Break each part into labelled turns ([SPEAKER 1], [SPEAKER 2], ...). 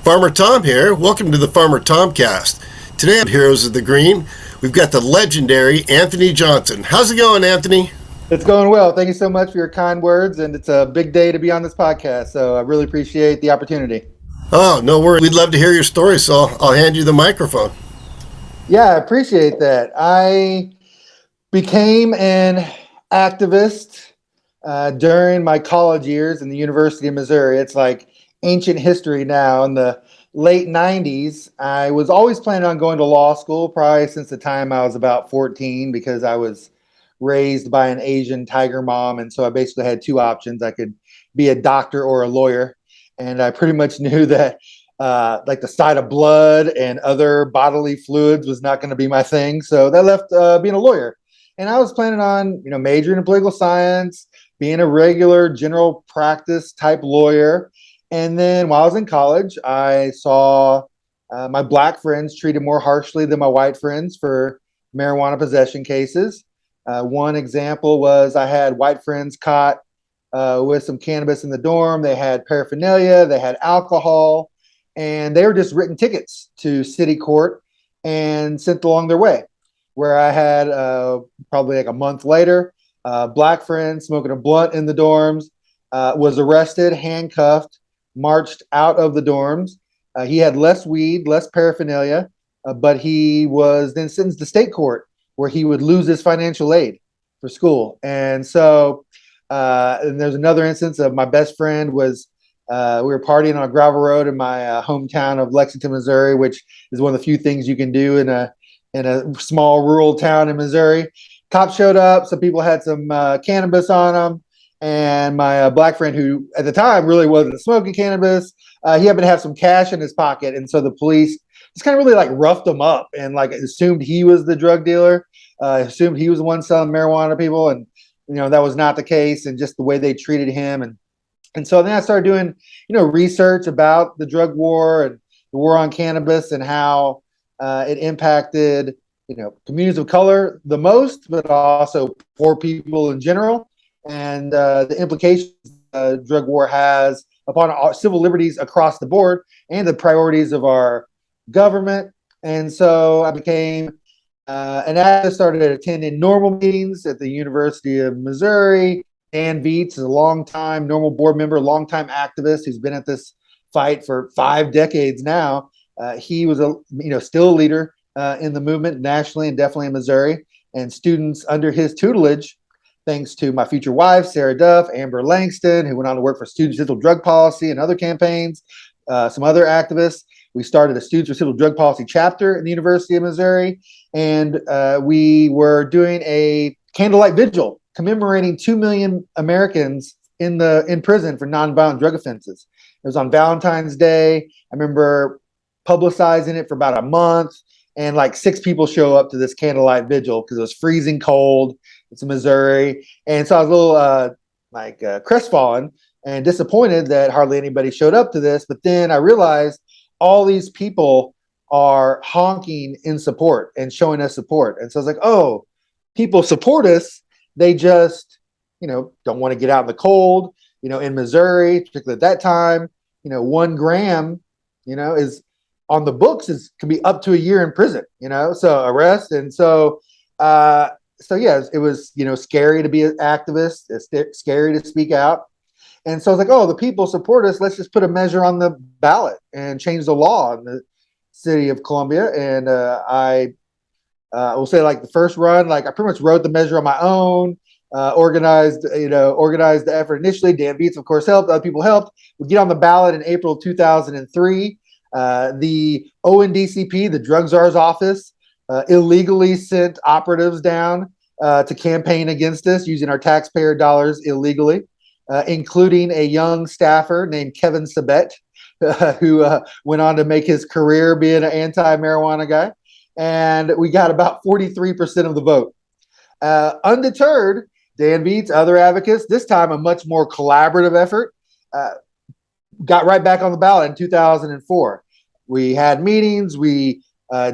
[SPEAKER 1] Farmer Tom here. Welcome to the Farmer Tomcast. Today on Heroes of the Green, we've got the legendary Anthony Johnson. How's it going, Anthony?
[SPEAKER 2] It's going well. Thank you so much for your kind words, and it's a big day to be on this podcast, so I really appreciate the opportunity.
[SPEAKER 1] Oh, no worries. We'd love to hear your story, so I'll hand you the microphone.
[SPEAKER 2] Yeah, I appreciate that. I became an activist during my college years in the University of Missouri. It's like ancient history now. In the late 90s, I was always planning on going to law school, probably since the time I was about 14, because I was raised by an Asian tiger mom. And so I basically had two options. I could be a doctor or a lawyer. And I pretty much knew that like the sight of blood and other bodily fluids was not going to be my thing. So that left being a lawyer. And I was planning on, majoring in political science, being a regular general practice type lawyer. And then while I was in college, I saw my black friends treated more harshly than my white friends for marijuana possession cases. One example was I had white friends caught with some cannabis in the dorm. They had paraphernalia, they had alcohol, and they were just written tickets to city court and sent along their way. Where I had probably like a month later, black friend smoking a blunt in the dorms, was arrested, handcuffed, marched out of the dorms. He had less weed, less paraphernalia, but he was then sentenced to state court where he would lose his financial aid for school. And so, and there's another instance of my best friend was, we were partying on a gravel road in my hometown of Lexington, Missouri, which is one of the few things you can do in a small rural town in Missouri. Cops showed up. Some people had some cannabis on them. And my black friend, who at the time really wasn't smoking cannabis, he happened to have some cash in his pocket. And so the police just kind of really like roughed him up and like assumed he was the drug dealer, assumed he was the one selling marijuana to people. And, that was not the case, and just the way they treated him. And so then I started doing, research about the drug war and the war on cannabis and how it impacted, communities of color the most, but also poor people in general, and the implications the drug war has upon our civil liberties across the board and the priorities of our government. And so I became an activist, started attending normal meetings at the University of Missouri. Dan Viets is a longtime normal board member, longtime activist who's been at this fight for 5 decades now. He was still a leader in the movement nationally and definitely in Missouri. And students under his tutelage, thanks to my future wife, Sarah Duff, Amber Langston, who went on to work for Students for Civil Drug Policy and other campaigns, some other activists. We started a Students for Civil Drug Policy chapter in the University of Missouri, and we were doing a candlelight vigil commemorating 2 million Americans in prison for nonviolent drug offenses. It was on Valentine's Day. I remember publicizing it for about a month, and like 6 people show up to this candlelight vigil because it was freezing cold. It's in Missouri, and so I was a little crestfallen and disappointed that hardly anybody showed up to this. But then I realized all these people are honking in support and showing us support, and so I was like, oh, people support us. They just, don't want to get out in the cold. In Missouri, particularly at that time, 1 gram, is on the books can be up to a year in prison. So arrest, and so yeah, it was scary to be an activist. It's scary to speak out, and so I was like, oh, the people support us. Let's just put a measure on the ballot and change the law in the city of Columbia. And I will say, like the first run, like I pretty much wrote the measure on my own. Organized the effort initially. Dan Viets, of course, helped. Other people helped. We get on the ballot in April of 2003. The ONDCP, the Drug Czar's office, illegally sent operatives down to campaign against us using our taxpayer dollars illegally, including a young staffer named Kevin Sabet, who went on to make his career being an anti-marijuana guy. And we got about 43% of the vote. Undeterred, Dan Viets, other advocates, this time a much more collaborative effort, got right back on the ballot in 2004. We had meetings. We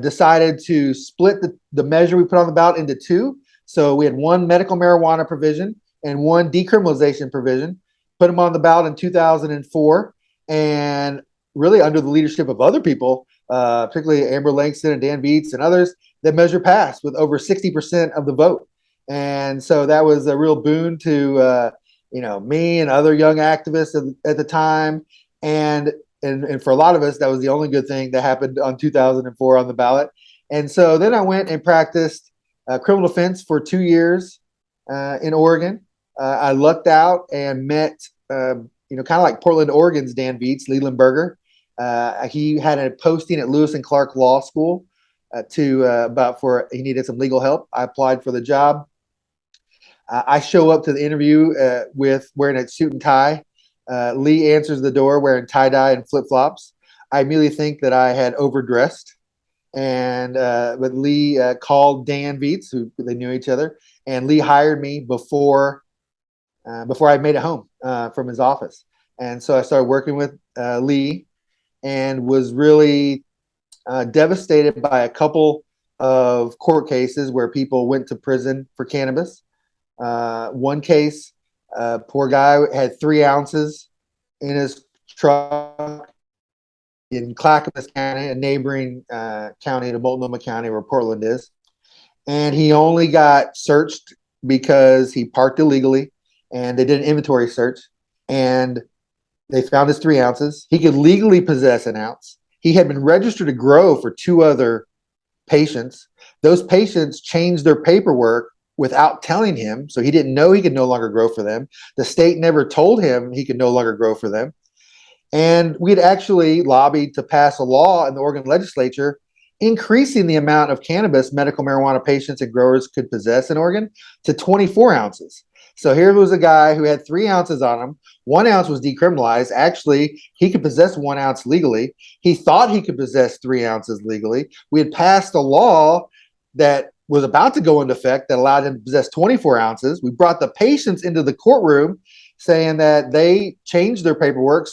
[SPEAKER 2] decided to split the measure we put on the ballot into 2. So we had 1 medical marijuana provision and 1 decriminalization provision, put them on the ballot in 2004. And really under the leadership of other people, particularly Amber Langston and Dan Beats and others, that measure passed with over 60% of the vote. And so that was a real boon to me and other young activists at the time. And for a lot of us, that was the only good thing that happened on 2004 on the ballot. And so then I went and practiced criminal defense for 2 years in Oregon. I lucked out and met, kind of like Portland, Oregon's Dan Beats, Leland Berger. He had a posting at Lewis and Clark Law School he needed some legal help. I applied for the job. I show up to the interview with wearing a suit and tie. Lee answers the door wearing tie-dye and flip-flops. I immediately think that I had overdressed. But Lee called Dan Beats, who they knew each other, and Lee hired me before I made it home from his office. And so I started working with Lee and was really devastated by a couple of court cases where people went to prison for cannabis. One case, poor guy had 3 ounces in his truck in Clackamas County, a neighboring county to Multnomah County where Portland is. And he only got searched because he parked illegally, and they did an inventory search, and they found his 3 ounces. He could legally possess an ounce. He had been registered to grow for 2 other patients. Those patients changed their paperwork without telling him, so he didn't know he could no longer grow for them. The state never told him he could no longer grow for them. And we had actually lobbied to pass a law in the Oregon legislature increasing the amount of cannabis medical marijuana patients and growers could possess in Oregon to 24 ounces. So here was a guy who had 3 ounces on him. 1 ounce was decriminalized. Actually, he could possess 1 ounce legally. He thought he could possess 3 ounces legally. We had passed a law that was about to go into effect that allowed him to possess 24 ounces. We brought the patients into the courtroom saying that they changed their paperwork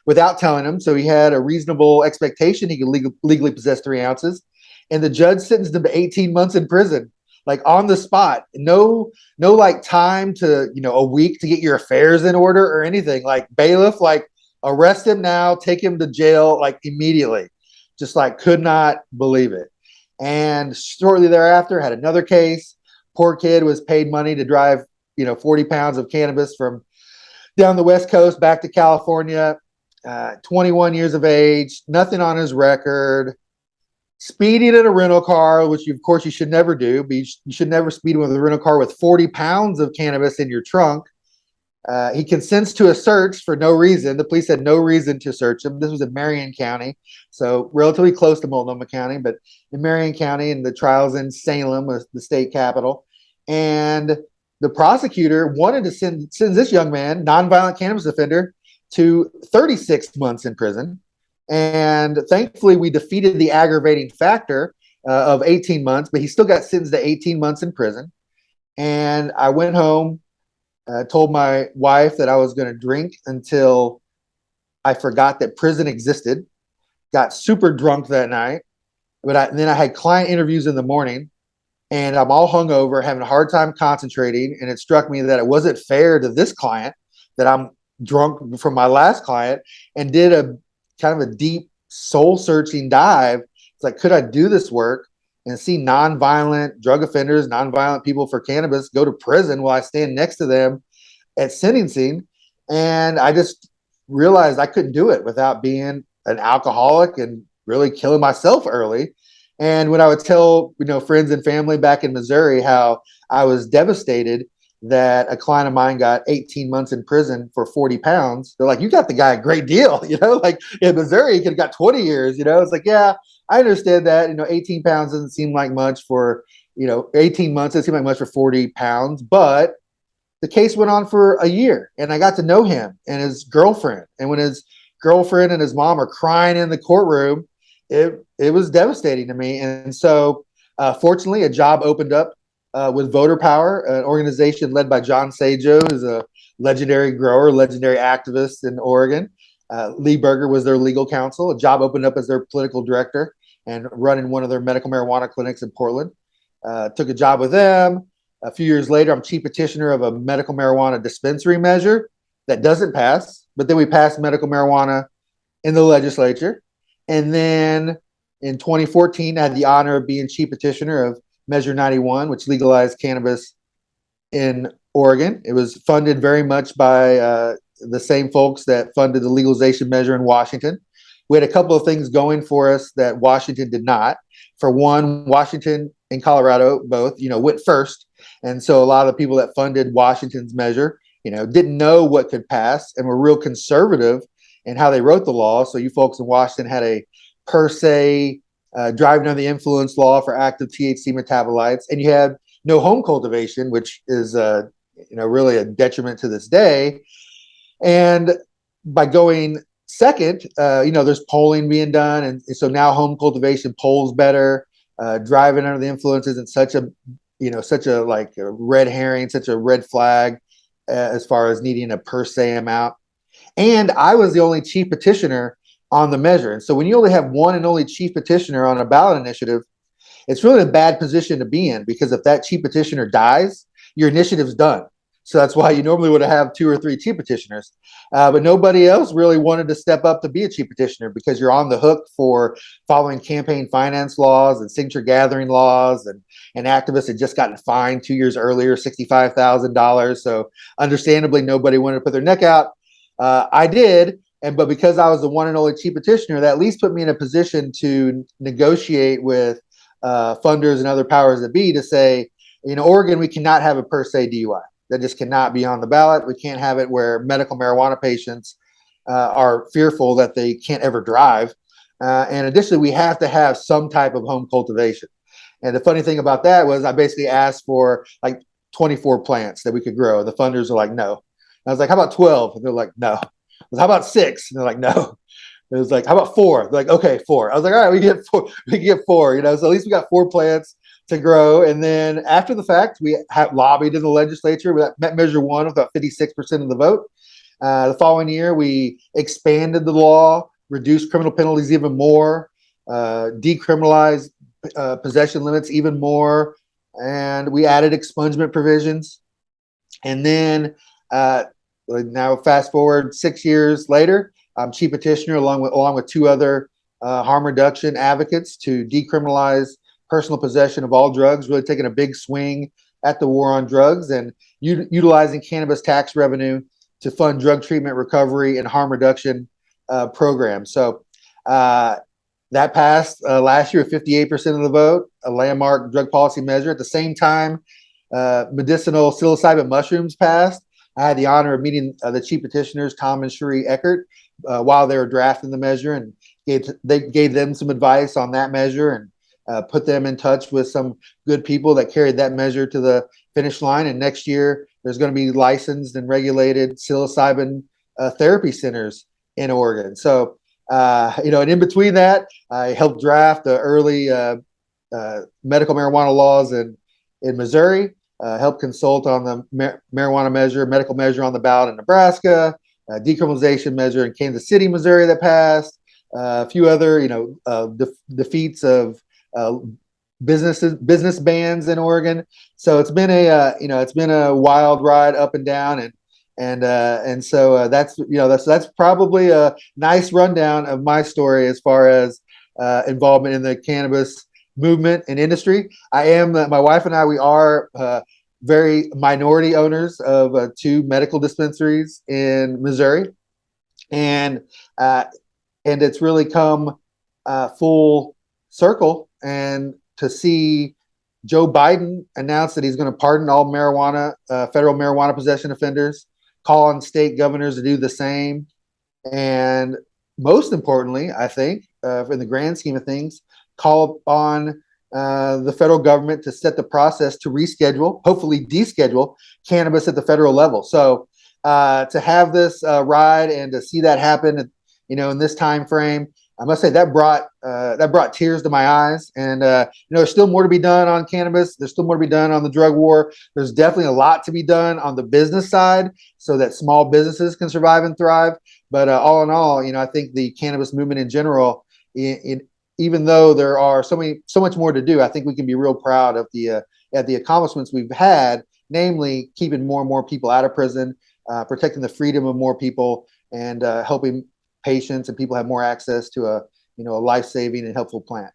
[SPEAKER 2] without telling him, so he had a reasonable expectation he could legally possess 3 ounces. And the judge sentenced him to 18 months in prison, like on the spot. No like time to, a week to get your affairs in order or anything. Like bailiff, like arrest him now, take him to jail, like immediately. Just like could not believe it. And shortly thereafter had another case. Poor kid was paid money to drive, 40 pounds of cannabis from down the West Coast back to California. 21 years of age, nothing on his record, speeding in a rental car, which of course you should never do. But you should never speed with a rental car with 40 pounds of cannabis in your trunk. He consents to a search for no reason. The police had no reason to search him. This was in Marion County, so relatively close to Multnomah County, but in Marion County, and the trial's in Salem, the state capital. And the prosecutor wanted to send this young man, nonviolent cannabis offender, to 36 months in prison. And thankfully, we defeated the aggravating factor of 18 months, but he still got sentenced to 18 months in prison. And I went home, told my wife that I was going to drink until I forgot that prison existed, got super drunk that night. But then I had client interviews in the morning, and I'm all hungover, having a hard time concentrating. And it struck me that it wasn't fair to this client that I'm drunk from my last client, and did a kind of a deep soul searching dive. It's like, could I do this work and see nonviolent drug offenders, nonviolent people for cannabis go to prison while I stand next to them at sentencing? And I just realized I couldn't do it without being an alcoholic and really killing myself early. And when I would tell, friends and family back in Missouri how I was devastated that a client of mine got 18 months in prison for 40 pounds. They're like, you got the guy a great deal, like in Missouri, he could have got 20 years, It's like, yeah, I understand that, 18 pounds doesn't seem like much for, 18 months doesn't seem like much for 40 pounds, but the case went on for a year, and I got to know him and his girlfriend. And when his girlfriend and his mom are crying in the courtroom, it was devastating to me. And so, fortunately, a job opened up with Voter Power, an organization led by John Sajo, who's a legendary grower, legendary activist in Oregon. Lee Berger was their legal counsel. A job opened up as their political director and running one of their medical marijuana clinics in Portland. Took a job with them. A few years later, I'm chief petitioner of a medical marijuana dispensary measure that doesn't pass. But then we passed medical marijuana in the legislature. And then in 2014, I had the honor of being chief petitioner of Measure 91, which legalized cannabis in Oregon. It was funded very much by the same folks that funded the legalization measure in Washington. We had a couple of things going for us that Washington did not. For one, Washington and Colorado both, went first. And so a lot of the people that funded Washington's measure, didn't know what could pass and were real conservative in how they wrote the law. So you folks in Washington had a per se driving under the influence law for active THC metabolites, and you had no home cultivation, which is really a detriment to this day. And by going second, there's polling being done, and so now home cultivation polls better. Driving under the influence isn't such a like a red herring, such a red flag as far as needing a per se amount. And I was the only chief petitioner on the measure. And so when you only have one and only chief petitioner on a ballot initiative, it's really a bad position to be in, because if that chief petitioner dies, your initiative's done. So that's why you normally would have 2 or 3 chief petitioners. But nobody else really wanted to step up to be a chief petitioner, because you're on the hook for following campaign finance laws and signature gathering laws. And activists had just gotten fined 2 years earlier, $65,000. So understandably, nobody wanted to put their neck out. I did. But because I was the one and only chief petitioner, that at least put me in a position to negotiate with funders and other powers that be to say, Oregon, we cannot have a per se DUI. That just cannot be on the ballot. We can't have it where medical marijuana patients are fearful that they can't ever drive. And additionally, we have to have some type of home cultivation. And the funny thing about that was I basically asked for like 24 plants that we could grow. The funders are like, no. And I was like, how about 12? And they're like, no. I was, how about 6? And they're like, no. It was like, how about 4? They're like, okay, 4. I was like, all right, we get 4. We get 4. So at least we got 4 plants to grow. And then after the fact, we have lobbied in the legislature. We met Measure 1 with about 56% of the vote. The following year, we expanded the law, reduced criminal penalties even more, decriminalized possession limits even more, and we added expungement provisions. And then now fast forward 6 years later, I'm chief petitioner along with 2 other harm reduction advocates to decriminalize personal possession of all drugs, really taking a big swing at the war on drugs and utilizing cannabis tax revenue to fund drug treatment recovery and harm reduction programs. So that passed last year with 58% of the vote, a landmark drug policy measure. At the same time, medicinal psilocybin mushrooms passed. I had the honor of meeting the chief petitioners, Tom and Cherie Eckert, while they were drafting the measure, and they gave them some advice on that measure and put them in touch with some good people that carried that measure to the finish line. And next year, there's going to be licensed and regulated psilocybin therapy centers in Oregon. So, and in between that, I helped draft the early medical marijuana laws in Missouri, helped consult on the marijuana measure, medical measure on the ballot in Nebraska, decriminalization measure in Kansas City, Missouri that passed, a few other, defeats of business bans in Oregon. So it's been a wild ride up and down, and so that's probably a nice rundown of my story as far as involvement in the cannabis movement and industry. My wife and I, we are very minority owners of 2 medical dispensaries in Missouri, and it's really come full circle. And to see Joe Biden announce that he's going to pardon all federal marijuana possession offenders, call on state governors to do the same, and most importantly, I think, in the grand scheme of things, call on the federal government to set the process to reschedule, hopefully deschedule, cannabis at the federal level. So to have this ride and to see that happen, in this time frame, I must say that brought tears to my eyes. And there's still more to be done on cannabis. There's still more to be done on the drug war. There's definitely a lot to be done on the business side so that small businesses can survive and thrive. But all in all, I think the cannabis movement in general, even though there are so much more to do, I think we can be real proud of the accomplishments we've had, namely keeping more and more people out of prison, protecting the freedom of more people, and helping patients and people have more access to a life-saving and helpful plant.